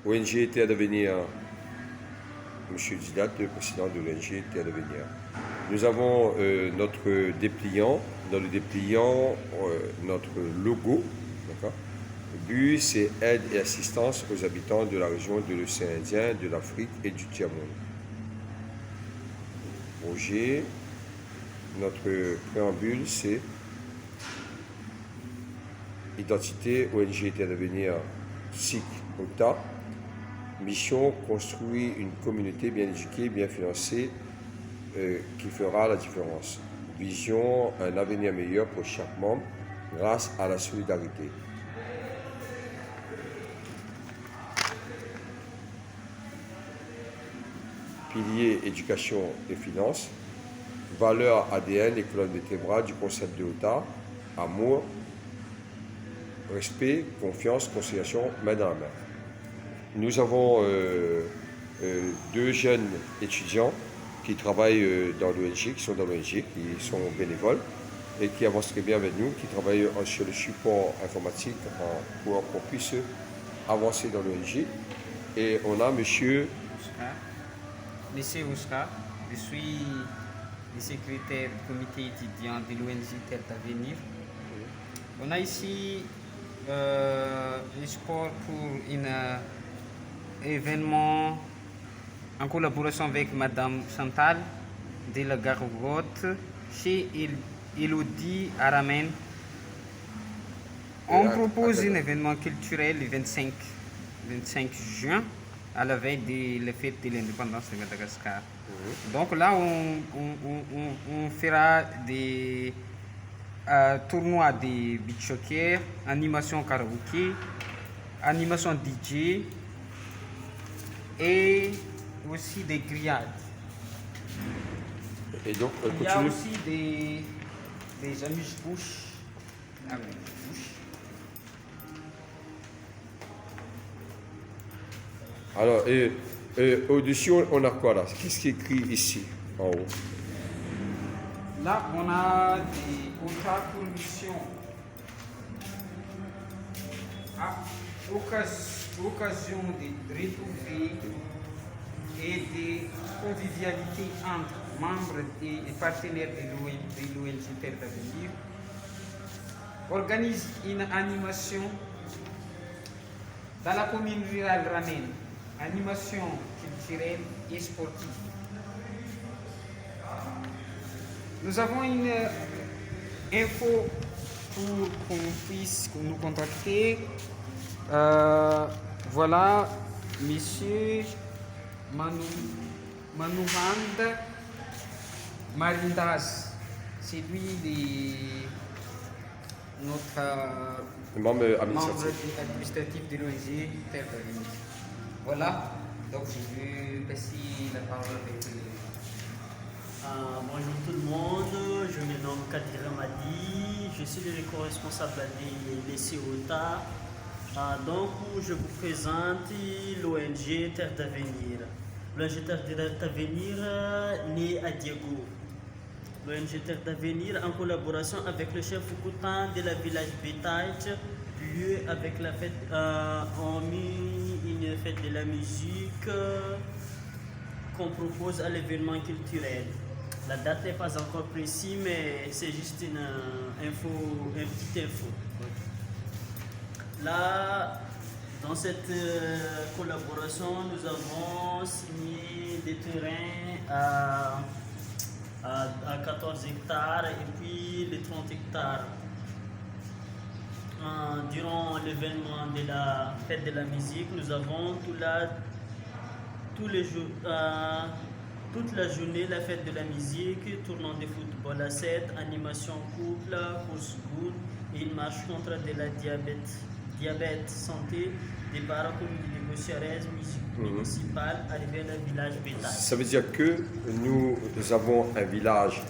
ONG Terre d'Avenir, M. Didat, le président de l'ONG Terre d'Avenir. Nous avons notre dépliant, dans le dépliant, notre logo. Le but, c'est aide et assistance aux habitants de la région de l'océan Indien, de l'Afrique et du tiers-monde. Projet, notre préambule, c'est identité ONG Terre d'Avenir, SIC, OTA. Mission, construire une communauté bien éduquée, bien financée, qui fera la différence. Vision, un avenir meilleur pour chaque membre grâce à la solidarité. Pilier, éducation et finances. Valeurs ADN et colonne vertébrale du concept de OTA. Amour, respect, confiance, conciliation, main dans la main. Nous avons deux jeunes étudiants qui travaillent dans l'ONG, qui sont dans l'ONG, qui sont bénévoles et qui avancent très bien avec nous, qui travaillent sur le support informatique pour qu'on puisse avancer dans l'ONG. Et on a monsieur Ouska, je suis le secrétaire du comité étudiant de l'ONG Terre d'Avenir. On a ici le support pour un événement en collaboration avec Madame Chantal de la Gargote chez Elodie Aramen. On propose un événement culturel le 25 juin à la veille de la fête de l'indépendance de Madagascar. Donc là, on fera des tournois de beach soccer, animation karaoké, animation DJ et aussi des grillades. Et donc, il y a aussi des amuse-bouches. Alors, au-dessus, on a quoi là? Qu'est-ce qui est écrit ici, en haut? Là, on a des contrats pour mission. À occasion de retrouver et de convivialité entre membres et partenaires de l'ONG Terre d'Avenir, organise une animation dans la commune rurale Ramen, animation culturelle et sportive. Nous avons une info pour qu'on puisse nous contacter. Voilà, monsieur Manouhand Marindas, c'est lui notre membre administratif de l'ONG Terre d'Avenir. Voilà, donc je vais passer la parole avec lui. Bonjour tout le monde, je me nomme Kadir Ramadi, je suis le co-responsable de l'ECOTA. Donc je vous présente l'ONG Terre d'Avenir. L'ONG Terre d'Avenir née à Diego. L'ONG Terre d'Avenir en collaboration avec le chef Foucoutan de la village Bétage, lieu avec la fête, on mis une fête de la musique qu'on propose à l'événement culturel. La date n'est pas encore précise, mais c'est juste une petite info. Là, dans cette collaboration, nous avons signé des terrains à 14 hectares et puis les 30 hectares. Durant l'événement de la fête de la musique, nous avons tous les jours, toute la journée la fête de la musique, tournoi de football à 7, animation couple, course good et une marche contre de la diabète santé des parents communauté de Gauchères, musique municipale, arrivé à la village Bétail. Ça veut dire que nous avons un village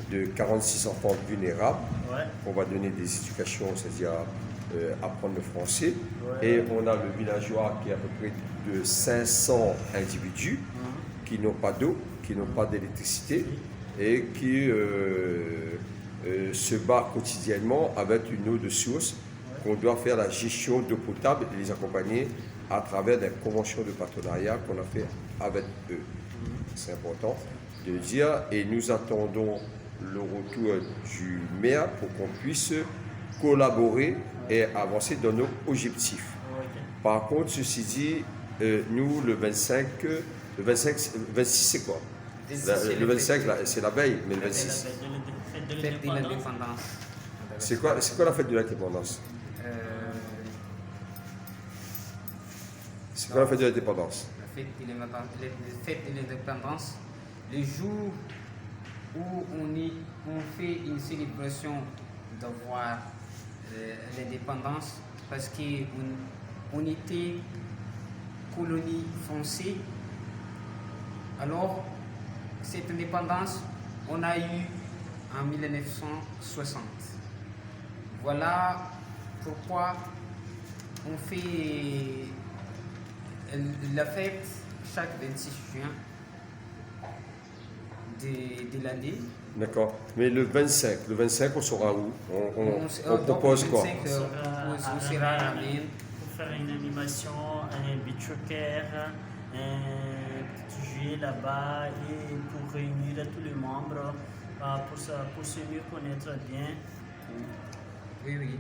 de 46 enfants vulnérables. Ouais. On va donner des éducations, c'est-à-dire apprendre le français. Ouais. Et on a le villageois qui est à peu près de 500 individus qui n'ont pas d'eau, qui n'ont pas d'électricité et qui se battent quotidiennement avec une eau de source qu'on doit faire la gestion d'eau potable et les accompagner à travers des conventions de partenariat qu'on a fait avec eux. C'est important de le dire. Et nous attendons le retour du maire pour qu'on puisse collaborer et avancer dans nos objectifs. Ok. Par contre, ceci dit, nous, le 26, c'est quoi? 26, Le c'est le 25, fête. là, c'est la veille, mais le C'est 26. la fête de Fête de l'indépendance. l'indépendance. C'est quoi la fête de l'indépendance? Euh, C'est quoi la fête de l'indépendance? la fête de l'indépendance, le jour où on fait une célébration d'avoir l'indépendance parce qu'on était colonie française. Alors, cette indépendance, on a eu en 1960. Voilà pourquoi on fait la fête chaque 26 juin de l'année. D'accord. Mais le 25, on sera où? On Donc, propose le quoi? 25, on sera à Ramène. Pour faire une animation, un beach soccer, un petit jeu là-bas et pour réunir tous les membres pour se mieux connaître bien. Oui, oui.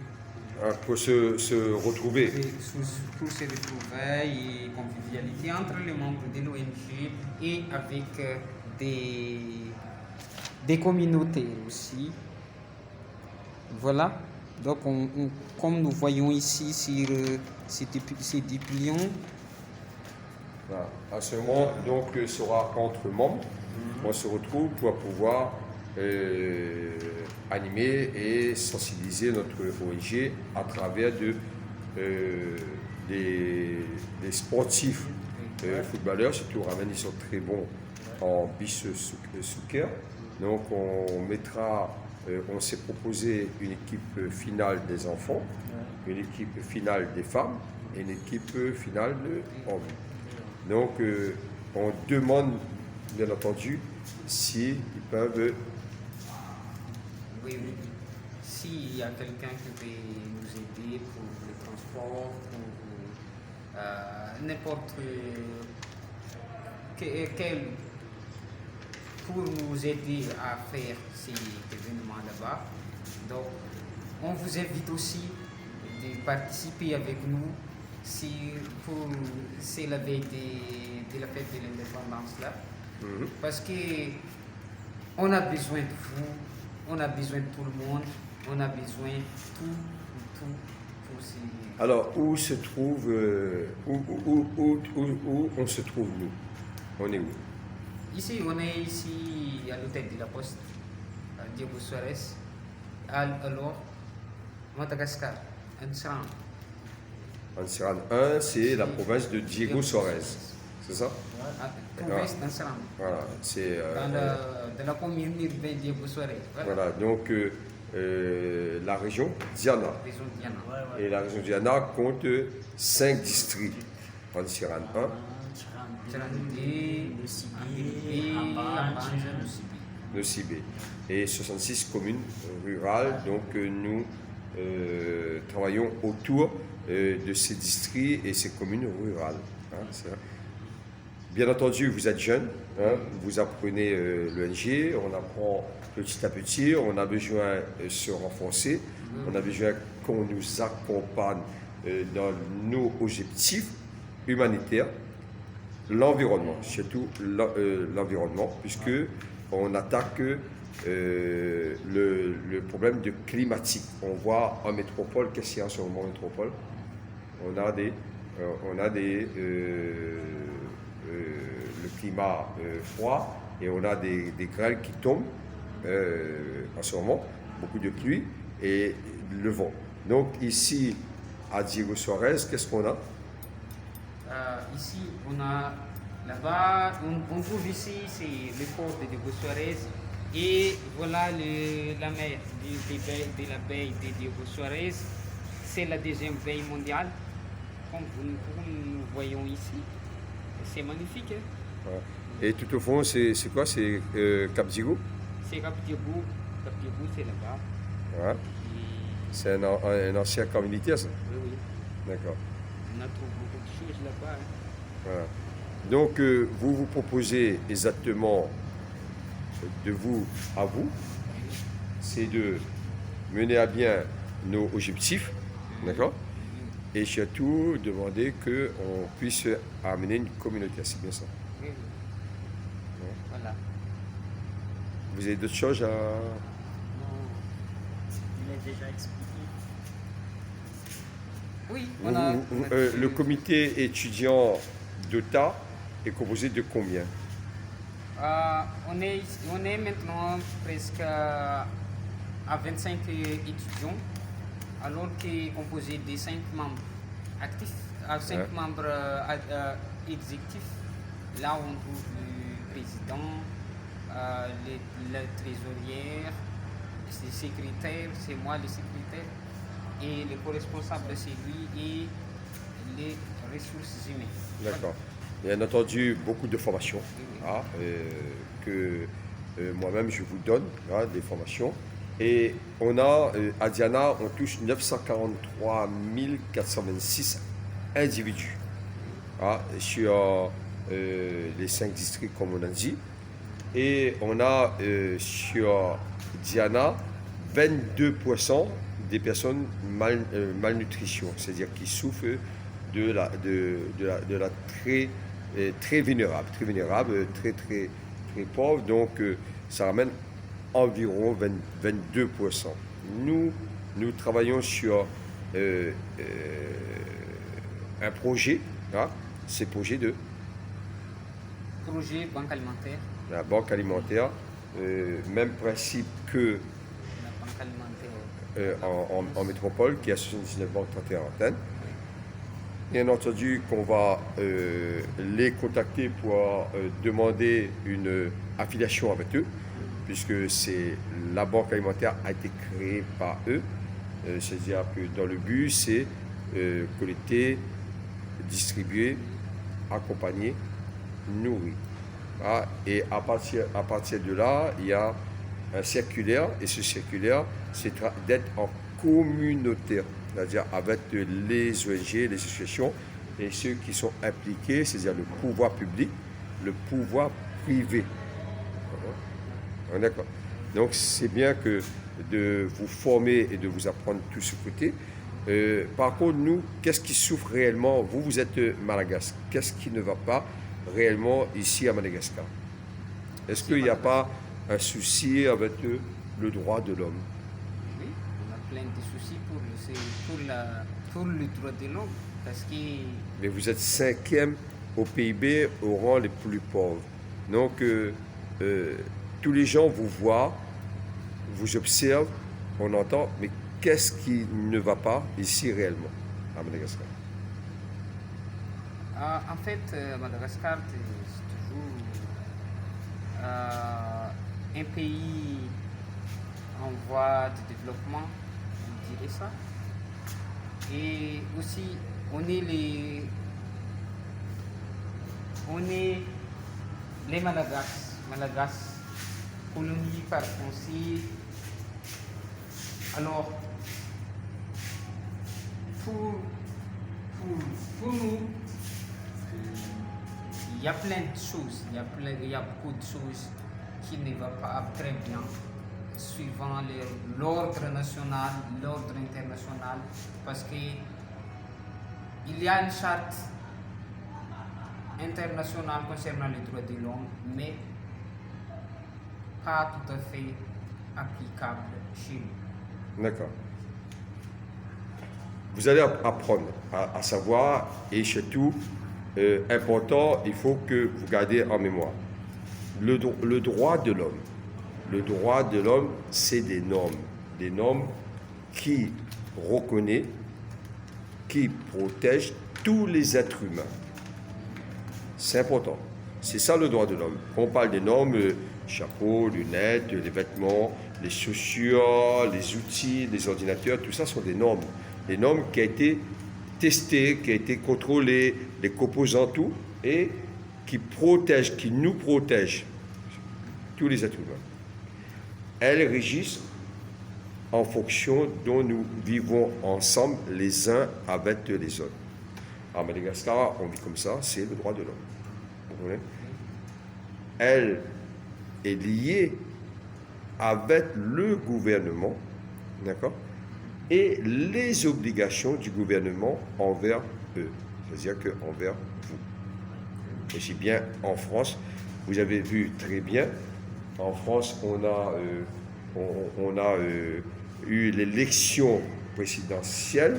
Pour se retrouver. Pour se retrouver et convivialité entre les membres de l'ONG et avec des communautés aussi. Voilà. Donc, comme nous voyons ici sur ces dépliants, Voilà. À ce moment, donc, sera entre membres. On se retrouve pour pouvoir animer et sensibiliser notre ONG à travers des sportifs footballeurs. Surtout, Ramen, ils sont très bons en beach soccer. Donc, on s'est proposé une équipe finale des enfants, une équipe finale des femmes et une équipe finale des hommes. Donc, on demande, bien entendu, s'ils peuvent. oui, oui. S'il y a quelqu'un qui peut nous aider pour le transport, pour n'importe quel, pour nous aider à faire ces événements là-bas. Donc, on vous invite aussi de participer avec nous c'est la veille de la fête de l'indépendance là. Parce que on a besoin de vous, on a besoin de tout le monde, on a besoin de tout pour ces... Alors, où se trouve, où on se trouve, nous? On est où? Ici, on est ici à l'hôtel de la Poste, à Diego Suarez, alors Madagascar, Ansran. Ansiran 1, c'est la province de Diego Suarez. C'est ça? Province d'Ansran, Voilà. C'est, dans la commune urbaine Diego Suarez. voilà. Donc, la région Diana. Région Diana. Ouais, ouais. Et la région Diana compte 5 districts. Ansiran 1, Tcherandé, Le Sibi, Ambilé, Ambadj, Ambadj, le Sibi. le Cibé. Et 66 communes rurales. Donc, nous travaillons autour de ces districts et ces communes rurales. Hein, c'est vrai. Bien entendu, vous êtes jeune, hein, vous apprenez l'ONG, on apprend petit à petit, on a besoin de se renforcer, on a besoin qu'on nous accompagne dans nos objectifs humanitaires, l'environnement, surtout l'environnement, puisque on attaque le problème de climatique. On voit en métropole, qu'est-ce qu'il y a en ce moment en métropole? On a le climat froid et on a des grêles qui tombent en ce moment, beaucoup de pluie et le vent. Donc ici, à Diego Suarez, qu'est-ce qu'on a? Ici, on a là-bas, on trouve ici, c'est le port de Diego Suarez et voilà la mer de la baie de Diego Suarez. C'est la deuxième baie mondiale, comme nous voyons ici. C'est magnifique. Hein? Ouais. Et tout au fond, c'est quoi? C'est Cap Diego? C'est Cap Diego, c'est là-bas. Ouais. Et- C'est un ancien camp militaire, ça? Oui, oui. D'accord. On a trouvé beaucoup de choses là-bas. Hein. Voilà. Donc, vous vous proposez exactement de vous à vous, c'est de mener à bien nos objectifs, d'accord? Et surtout, demander qu'on puisse amener une communauté. C'est bien ça. Oui, oui. Voilà. Vous avez d'autres choses à... Non, il est déjà expliqué. Oui, on a... Le comité étudiant d'OTA est composé de combien? On est maintenant presque à 25 étudiants, alors qu'il est composé de 5 membres actifs, 5 Ouais. membres exécutifs. Là, on trouve le président, la trésorière, le secrétaire, c'est moi le secrétaire, et le co-responsable, c'est lui, et les ressources humaines. D'accord. Bien entendu, beaucoup de formations Oui. hein, que moi-même je vous donne, hein, des formations. Et on a, à Diana, on touche 943 426 individus hein, sur les 5 districts, comme on a dit. Et on a sur Diana 22% des personnes malnutrition, c'est-à-dire qui souffrent de la très vulnérable, très pauvre. Donc, ça ramène environ 22%. Nous travaillons sur un projet, hein, c'est le projet de Projet banque alimentaire. la banque alimentaire, même principe que La banque alimentaire. en métropole, qui a 79 banques 31 antennes. Bien entendu qu'on va les contacter pour demander une affiliation avec eux, puisque la banque alimentaire a été créée par eux. C'est-à-dire que dans le but, c'est collecter, distribuer, accompagner, nourrir. Ah, et à partir de là, il y a un circulaire, et ce circulaire, c'est d'être en communautaire, c'est-à-dire avec les ONG, les associations et ceux qui sont impliqués, c'est-à-dire le pouvoir public, le pouvoir privé. D'accord. Donc c'est bien que de vous former et de vous apprendre tout ce côté. Par contre, nous, qu'est-ce qui souffre réellement? Vous êtes Madagascar. Qu'est-ce qui ne va pas réellement ici à Madagascar? Est-ce qu'il n'y a pas un souci avec le droit de l'homme? Oui, on a plein de soucis pour le droit de l'homme, parce que Mais vous êtes 5e au PIB au rang les plus pauvres. Donc, tous les gens vous voient, vous observent, on entend, mais qu'est-ce qui ne va pas ici réellement à Madagascar? en fait, Madagascar, c'est toujours un pays en voie de développement, on dirait ça. Et aussi, on est les Malagas, colonie par Français. Alors, pour nous, il y a plein de choses, il y a beaucoup de choses qui ne vont pas très bien, suivant l'ordre national, l'ordre international, parce que il y a une charte internationale concernant les droits de l'homme, mais pas tout à fait applicable chez nous. D'accord. Vous allez apprendre à savoir, et surtout, important, il faut que vous gardiez en mémoire. Le droit de l'homme. Le droit de l'homme, c'est des normes qui reconnaissent, qui protègent tous les êtres humains. C'est important. C'est ça le droit de l'homme. Quand on parle des normes, chapeau, lunettes, les vêtements, les chaussures, les outils, les ordinateurs, tout ça sont des normes. Des normes qui ont été testées, qui ont été contrôlées, les composants, tout, et qui protègent, qui nous protègent, tous les êtres humains. Elles régissent en fonction dont nous vivons ensemble les uns avec les autres. À Madagascar, on vit comme ça, c'est le droit de l'homme. Vous comprenez? Elle est liée avec le gouvernement, d'accord, et les obligations du gouvernement envers eux, c'est-à-dire qu'envers vous. Aussi bien en France, vous avez vu très bien, en France, on a eu l'élection présidentielle.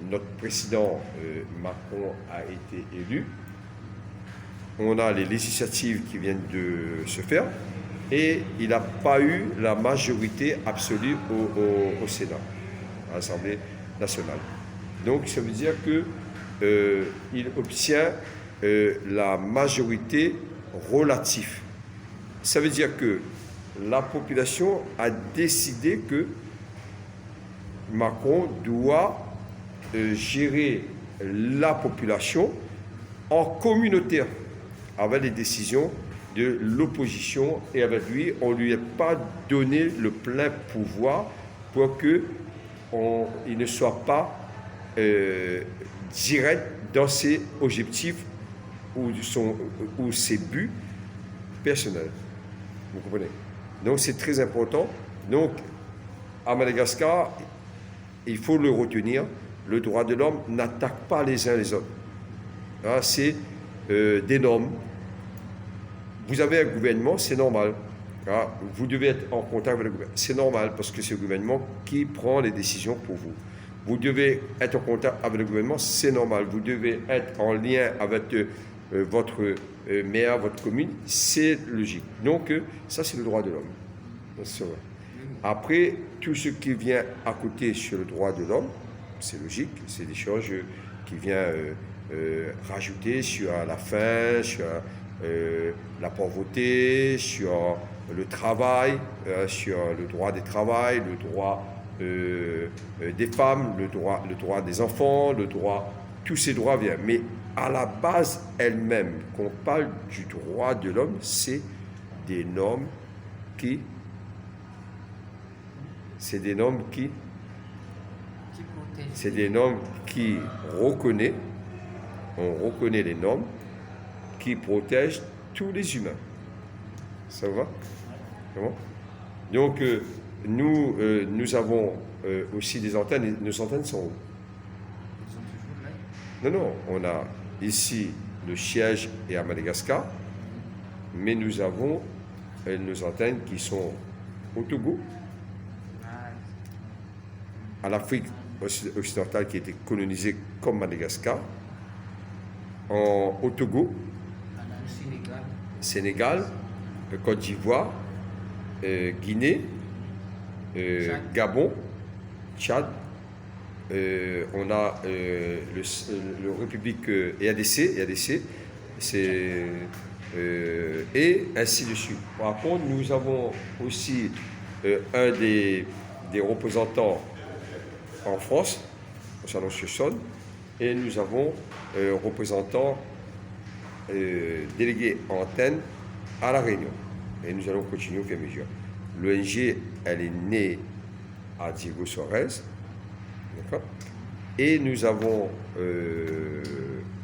Notre président Macron a été élu. On a les législatives qui viennent de se faire et il n'a pas eu la majorité absolue au Sénat, à l'Assemblée nationale. Donc ça veut dire qu'il obtient la majorité relative. Ça veut dire que la population a décidé que Macron doit gérer la population en communautaire avec les décisions de l'opposition et avec lui, on ne lui a pas donné le plein pouvoir pour qu'il ne soit pas direct dans ses objectifs ou ses buts personnels. Vous comprenez? Donc c'est très important. Donc à Madagascar, il faut le retenir, le droit de l'homme n'attaque pas les uns les autres. Hein, c'est des normes. Vous avez un gouvernement, c'est normal. Hein, vous devez être en contact avec le gouvernement. C'est normal parce que c'est le gouvernement qui prend les décisions pour vous. Vous devez être en contact avec le gouvernement, c'est normal. Vous devez être en lien avec votre maire, votre commune, c'est logique. Donc, ça, c'est le droit de l'homme. Après, tout ce qui vient à côté sur le droit de l'homme, c'est logique, c'est des choses qui viennent rajouter sur la faim, sur la pauvreté, sur le travail, sur le droit du travail, le droit des femmes, le droit des enfants, tous ces droits viennent. Mais à la base elle-même, qu'on parle du droit de l'homme, c'est des normes qui reconnaissent, on reconnaît les normes qui protègent tous les humains. Ça va? Donc, nous avons aussi des antennes, et nos antennes sont où? Ils sont toujours là? Non, on a ici le siège est à Madagascar, mais nous avons nos antennes qui sont au Togo, à l'Afrique occidentale qui a été colonisée comme Madagascar, au Togo, Au Sénégal, Côte d'Ivoire, Guinée, Gabon, Tchad, on a le République RDC, et ainsi de suite. Par contre, nous avons aussi un des représentants en France, au salon Chesson, et nous avons représentant délégué antenne à La Réunion. Et nous allons continuer au fur et à mesure. L'ONG, elle est née à Diego Suarez, d'accord? Et nous avons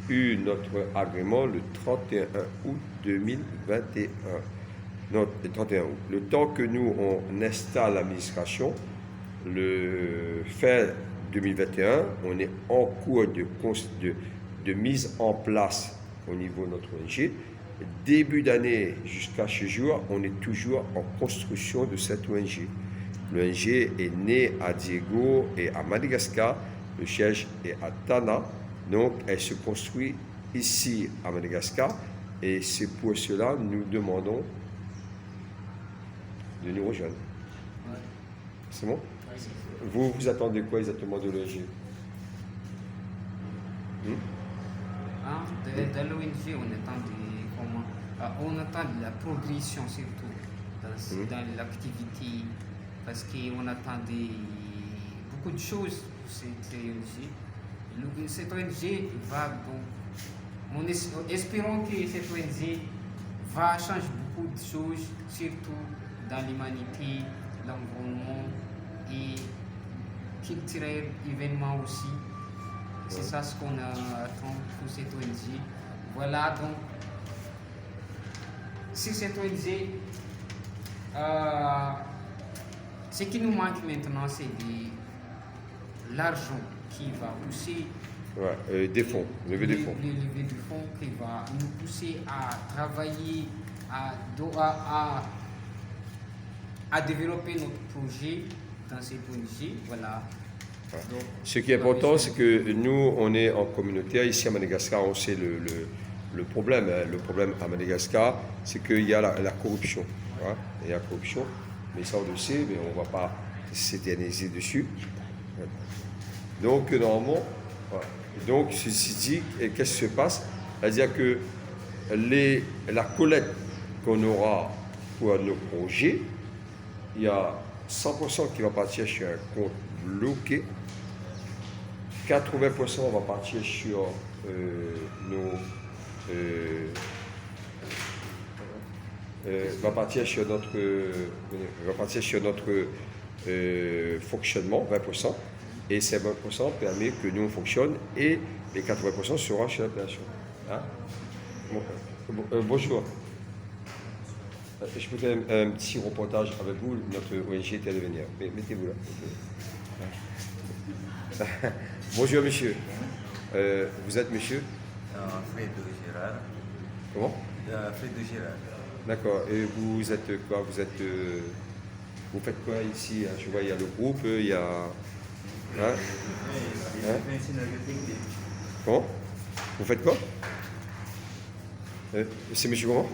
eu notre agrément le 31 août 2021. Non, le 31 août. Le temps que nous, on installe l'administration, le fin 2021, on est en cours de mise en place au niveau de notre ONG. Début d'année jusqu'à ce jour, on est toujours en construction de cette ONG. L'ONG est née à Diego et à Madagascar. Le siège est à Tana. Donc, elle se construit ici à Madagascar. Et c'est pour cela que nous demandons de nous rejoindre. Ouais. C'est bon? Ouais, c'est ça. Vous attendez quoi exactement de l'ONG? Dans l'ONG, on attend de la progression surtout dans l'activité, parce qu'on attend beaucoup de choses pour cette ONG. Cette ONG va donc, espérons que cette ONG va changer beaucoup de choses, surtout dans l'humanité, l'environnement et culturel, événements aussi. C'est ça ce qu'on attend pour cette ONG. Voilà, donc, sur cette ONG, ce qui nous manque maintenant, c'est l'argent qui va pousser Ouais, des fonds, lever des fonds. le lever de fonds qui va nous pousser à travailler, à développer notre projet dans cette ONG. Voilà. Donc, Ce qui est important, c'est que nous, on est en communautaire. Ici à Madagascar, on sait le problème. Hein. Le problème à Madagascar, c'est qu'il y a la corruption. Hein. Il y a la corruption, mais ça on le sait, mais on ne va pas s'éterniser dessus. Donc, normalement, voilà. Donc, ceci dit, qu'est-ce qui se passe? C'est-à-dire que la collecte qu'on aura pour nos projets, il y a 100% qui va partir sur un compte bloqué, 80% va partir sur va partir sur notre fonctionnement, 20%, et ces 20% permet que nous on fonctionne et les 80% sera sur la population. Hein? Bonjour. Je peux faire un petit reportage avec vous, notre ONG Terre d'Avenir. Mettez-vous là. Bonjour monsieur. Vous êtes monsieur Fredo Gérard. Comment Fredo Gérard. D'accord. Et vous êtes quoi? Vous faites quoi ici? Je vois, il y a le groupe, il y a... Hein? Comment? Vous faites quoi? C'est monsieur comment?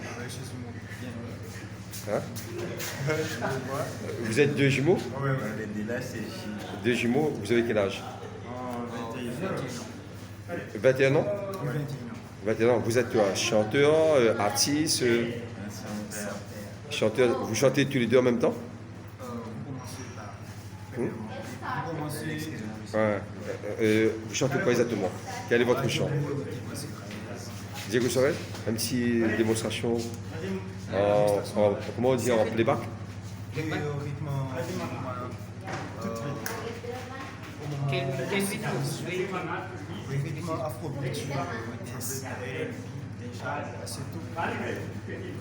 Hein? Vous êtes deux jumeaux? Deux jumeaux, vous avez quel âge? 21 ans? 21 ans. Vous êtes quoi? Chanteur, artiste? Chanteur, vous chantez tous les deux en même temps? Ouais. Vous chantez quoi exactement? Quel est votre chant? Diego Sorel? Un petit démonstration comment on dit en playback? quel rythme?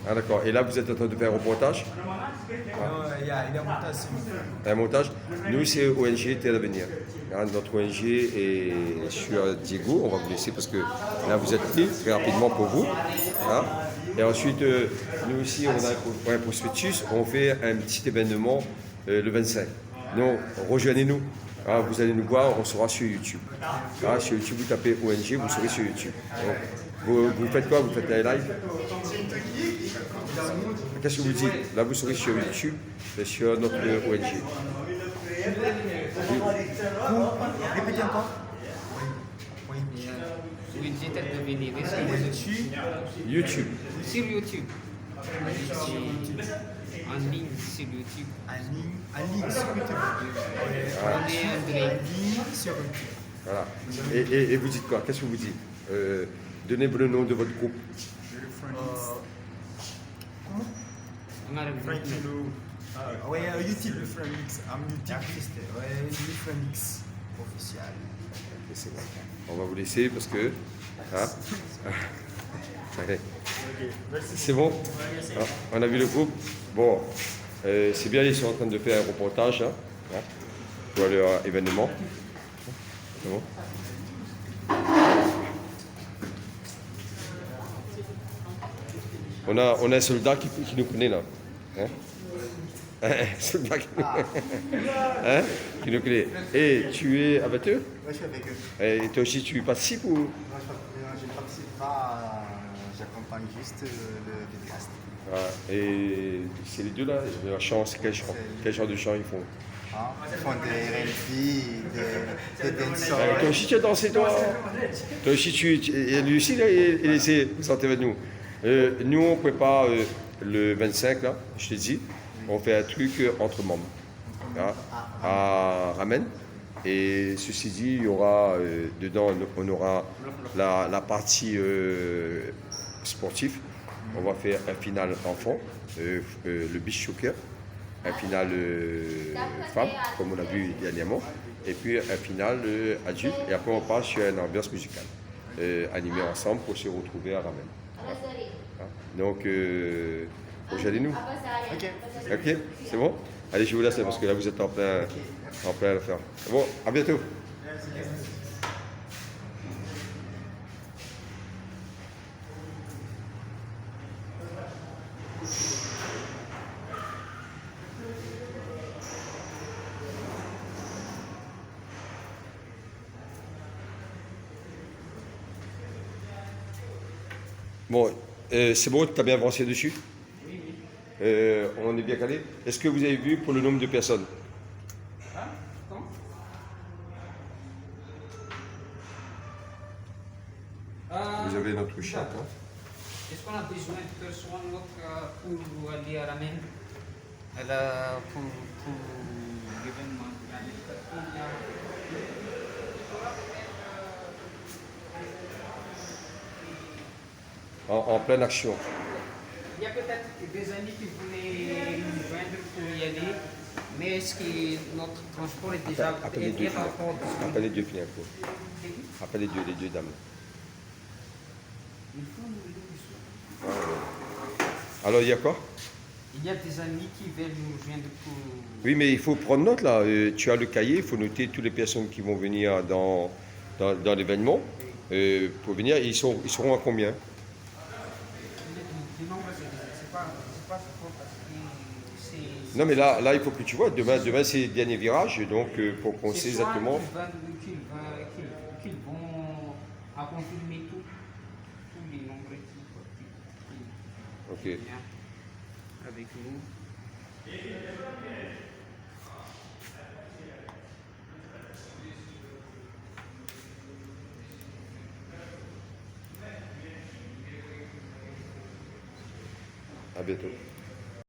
Ah d'accord. Et là vous êtes en train de faire un reportage? Un montage. Nous c'est ONG Terre d'Avenir. Notre ONG est sur Diego. On va vous laisser parce que là vous êtes pris très rapidement pour vous. Hein. Et ensuite nous aussi on a un prospectus. On fait un petit événement le 25. Donc rejoignez-nous. Ah, vous allez nous voir, on sera sur YouTube. Ah, sur YouTube, vous tapez ONG, vous serez sur YouTube. Donc, vous faites quoi? Vous faites les lives? Qu'est-ce que vous dites? Là, vous serez sur YouTube et sur notre ONG. Répétez encore. ONG Terre d'Avenir, est-ce que vous êtes YouTube. sur YouTube? En ligne sur YouTube. En ligne sur YouTube. On est André. Sur YouTube. Voilà. Et vous dites quoi? Qu'est-ce que vous dites? Donnez-moi le nom de votre groupe. Comment? On a le Ouais, YouTube. I'm YouTube artiste. Ouais, Franix officiel. Ok, c'est bon. On va vous laisser parce que... Hein? Allez. C'est bon? Ah, on a vu le groupe? Bon, c'est bien, ils sont en train de faire un reportage hein, pour leur événement. C'est bon? On a un soldat qui nous connaît là. Hein? Un soldat qui nous connaît. Et tu es avec eux? Ouais, je suis avec eux. Et toi aussi tu participes ou? Je ne participe pas, j'accompagne juste le vidéaste. Ah, et c'est les deux là, leur chant, c'est quel chant? Quel genre de chant ils font? Ils font des R&B, des dancers. Toi aussi tu as dansé toi? Toi aussi et lui aussi là, il essaie de chanter avec nous. Nous on prépare le 25 là, je t'ai dit, on fait un truc entre membres hein, à Ramen. Et ceci dit, il y aura dedans, on aura la partie sportive. On va faire un final enfant, le beach soccer, un final femme, comme on l'a vu dernièrement. et puis un final adulte, et après on passe sur une ambiance musicale, animée ensemble pour se retrouver à Ramen. Hein. Donc, j'allais nous. Ok. Ok, c'est bon? Allez, je vous laisse parce que là vous êtes en plein affaire. Bon, à bientôt. Bon, c'est bon, tu as bien avancé dessus? On est bien calé. Est-ce que vous avez vu pour le nombre de personnes? Ah, attends. Vous avez notre chat, hein? Est-ce qu'on a besoin de personne d'autre pour aller à Ramen? Pour l'événement de Ramen. En pleine action. Il y a peut-être des amis qui voulaient nous joindre pour y aller, mais est-ce que notre transport est déjà Appelez les deux filles. encore disponible? Appelez les deux filles. Appelez les deux dames. Il faut nous le dire. Alors, il y a quoi? Il y a des amis qui veulent nous joindre pour... Oui, mais il faut prendre note là. Tu as le cahier, il faut noter toutes les personnes qui vont venir dans l'événement. Pour venir, ils seront à combien? Le nombre, c'est pas trop parce que c'est... Non, mais là, il faut que tu vois. Demain c'est le dernier virage, donc pour qu'on sait C'est soit exactement. qu'ils vont à confirmer tous les nombres qui Ok. viennent avec nous. À bientôt.